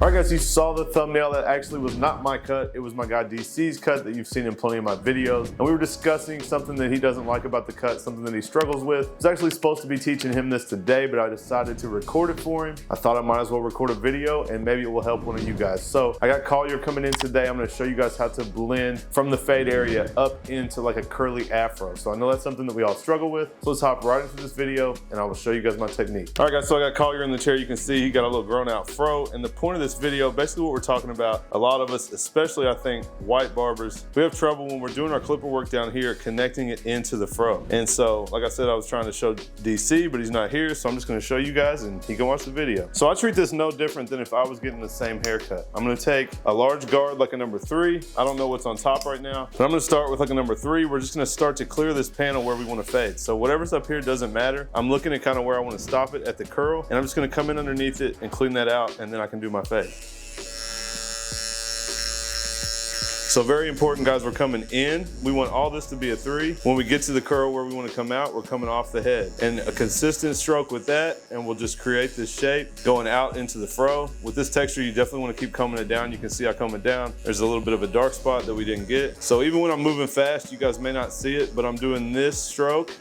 All right guys, you saw the thumbnail. That actually was not my cut. It was my guy DC's cut that you've seen in plenty of my videos. And we were discussing something that he doesn't like about the cut, something that he struggles with. I was actually supposed to be teaching him this today, but I decided to record it for him. I thought I might as well record a video and maybe it will help one of you guys. So I got Collier coming in today. I'm gonna show you guys how to blend from the fade area up into like a curly afro. So I know that's something that we all struggle with. So let's hop right into this video and I will show you guys my technique. All right guys, so I got Collier in the chair. You can see he got a little grown out fro. And the point of this video, basically what we're talking about, a lot of us, especially I think white barbers, we have trouble when we're doing our clipper work down here, connecting it into the fro. And so, like I said, I was trying to show DC, but he's not here. So I'm just gonna show you guys and he can watch the video. So I treat this no different than if I was getting the same haircut. I'm gonna take a large guard like a number 3. I don't know what's on top right now, but I'm gonna start with like a number 3. We're just gonna start to clear this panel where we wanna fade. So whatever's up here doesn't matter. I'm looking at kind of where I wanna stop it at the curl, and I'm just gonna come in underneath it and clean that out, and then I can do my fade. So very important, guys, we're coming in. We want all this to be a 3. When we get to the curl where we want to come out, we're coming off the head. And a consistent stroke with that, and we'll just create this shape going out into the fro. With this texture, you definitely want to keep combing it down. You can see I comb it down. There's a little bit of a dark spot that we didn't get. So even when I'm moving fast, you guys may not see it, but I'm doing this stroke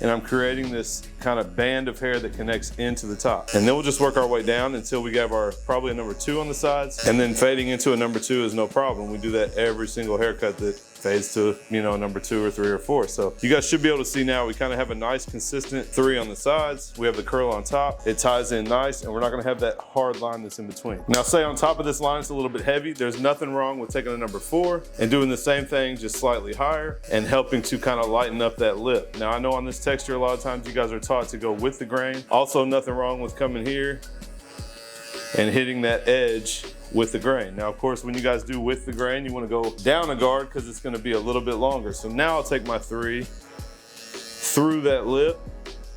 and I'm creating this kind of band of hair that connects into the top. And then we'll just work our way down until we have our probably a number 2 on the sides, and then fading into a number 2 is no problem. We do that every single haircut that fades to, you know, number 2 or 3 or 4. So you guys should be able to see now we kind of have a nice consistent 3 on the sides. We have the curl on top. It ties in nice, and we're not gonna have that hard line that's in between. Now say on top of this line it's a little bit heavy. There's nothing wrong with taking a number 4 and doing the same thing just slightly higher and helping to kind of lighten up that lip. Now I know on this texture a lot of times you guys are taught to go with the grain. Also nothing wrong with coming here and hitting that edge with the grain. Now, of course, when you guys do with the grain, you want to go down a guard because it's going to be a little bit longer. So now I'll take my 3 through that lip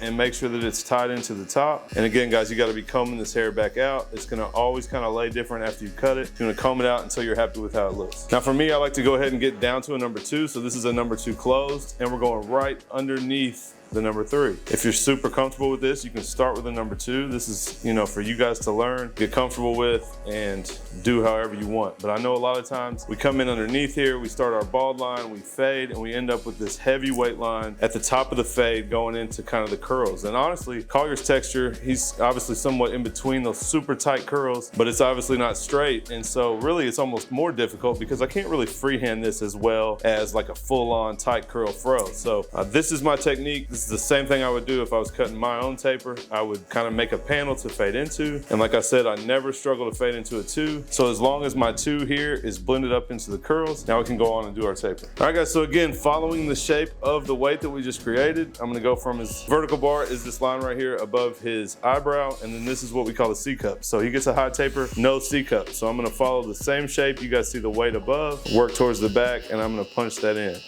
and make sure that it's tied into the top. And again, guys, you got to be combing this hair back out. It's going to always kind of lay different after you cut it. You're going to comb it out until you're happy with how it looks. Now, for me, I like to go ahead and get down to a number 2. So this is a number 2 closed, and we're going right underneath the number 3. If you're super comfortable with this, you can start with a number 2. This is, you know, for you guys to learn, get comfortable with, and do however you want. But I know a lot of times we come in underneath here, we start our bald line, we fade, and we end up with this heavy weight line at the top of the fade going into kind of the curls. And honestly, Collier's texture, he's obviously somewhat in between those super tight curls, but it's obviously not straight. And so really it's almost more difficult because I can't really freehand this as well as like a full-on tight curl fro. So this is my technique. This is the same thing I would do if I was cutting my own taper. I would kind of make a panel to fade into. And like I said, I never struggle to fade into a 2. So as long as my 2 here is blended up into the curls, now we can go on and do our taper. All right guys, so again, following the shape of the weight that we just created, I'm gonna go from his vertical bar is this line right here above his eyebrow. And then this is what we call a C cup. So he gets a high taper, no C cup. So I'm gonna follow the same shape. You guys see the weight above, work towards the back, and I'm gonna punch that in.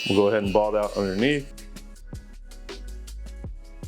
We'll go ahead and bald out underneath.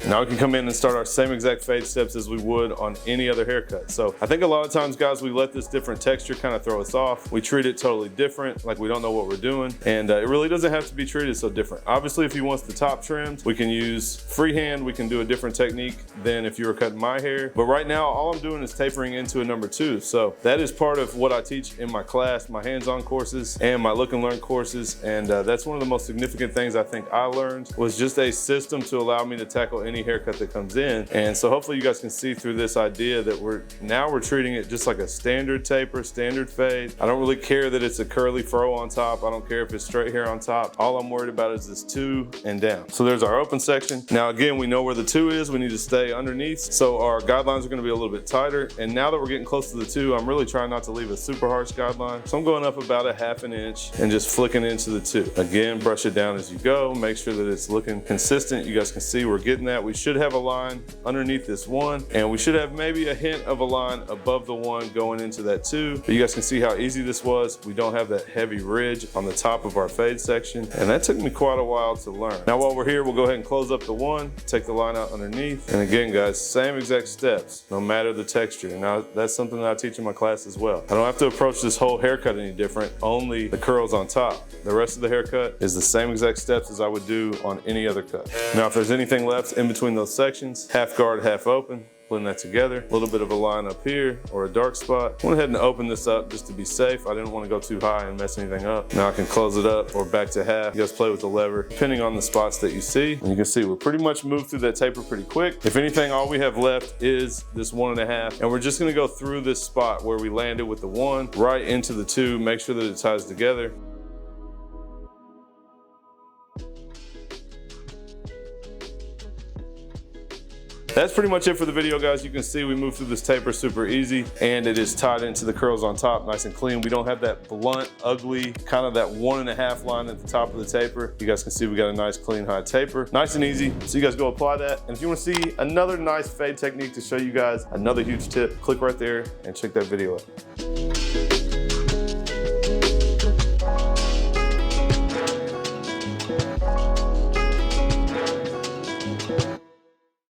Now we can come in and start our same exact fade steps as we would on any other haircut. So I think a lot of times, guys, we let this different texture kind of throw us off. We treat it totally different, like we don't know what we're doing. And it really doesn't have to be treated so different. Obviously, if he wants the top trimmed, we can use freehand. We can do a different technique than if you were cutting my hair. But right now, all I'm doing is tapering into a number 2. So that is part of what I teach in my class, my hands-on courses and my look and learn courses. And that's one of the most significant things I think I learned was just a system to allow me to tackle any haircut that comes in. And so hopefully you guys can see through this idea that we're treating it just like a standard taper, standard fade. I don't really care that it's a curly fro on top. I don't care if it's straight hair on top. All I'm worried about is this 2 and down. So there's our open section. Now again, we know where the 2 is. We need to stay underneath. So our guidelines are going to be a little bit tighter. And now that we're getting close to the 2, I'm really trying not to leave a super harsh guideline. So I'm going up about a ½ inch and just flicking into the 2. Again, brush it down as you go. Make sure that it's looking consistent. You guys can see we're getting that. We should have a line underneath this 1, and we should have maybe a hint of a line above the 1 going into that 2. But you guys can see how easy this was. We don't have that heavy ridge on the top of our fade section, and that took me quite a while to learn. Now while we're here, we'll go ahead and close up the 1, take the line out underneath, and again, guys, same exact steps, no matter the texture. Now that's something that I teach in my class as well. I don't have to approach this whole haircut any different, only the curls on top. The rest of the haircut is the same exact steps as I would do on any other cut. Now if there's anything left in between those sections, half guard, half open, blend that together. A little bit of a line up here or a dark spot. Went ahead and opened this up just to be safe. I didn't want to go too high and mess anything up. Now I can close it up or back to half. You guys play with the lever depending on the spots that you see. And you can see we pretty much moved through that taper pretty quick. If anything, all we have left is this 1.5, and we're just gonna go through this spot where we landed with the 1 right into the 2, make sure that it ties together. That's pretty much it for the video, guys. You can see we moved through this taper super easy, and it is tied into the curls on top nice and clean. We don't have that blunt, ugly, kind of that 1.5 line at the top of the taper. You guys can see we got a nice clean high taper. Nice and easy, so you guys go apply that. And if you wanna see another nice fade technique to show you guys another huge tip, click right there and check that video out.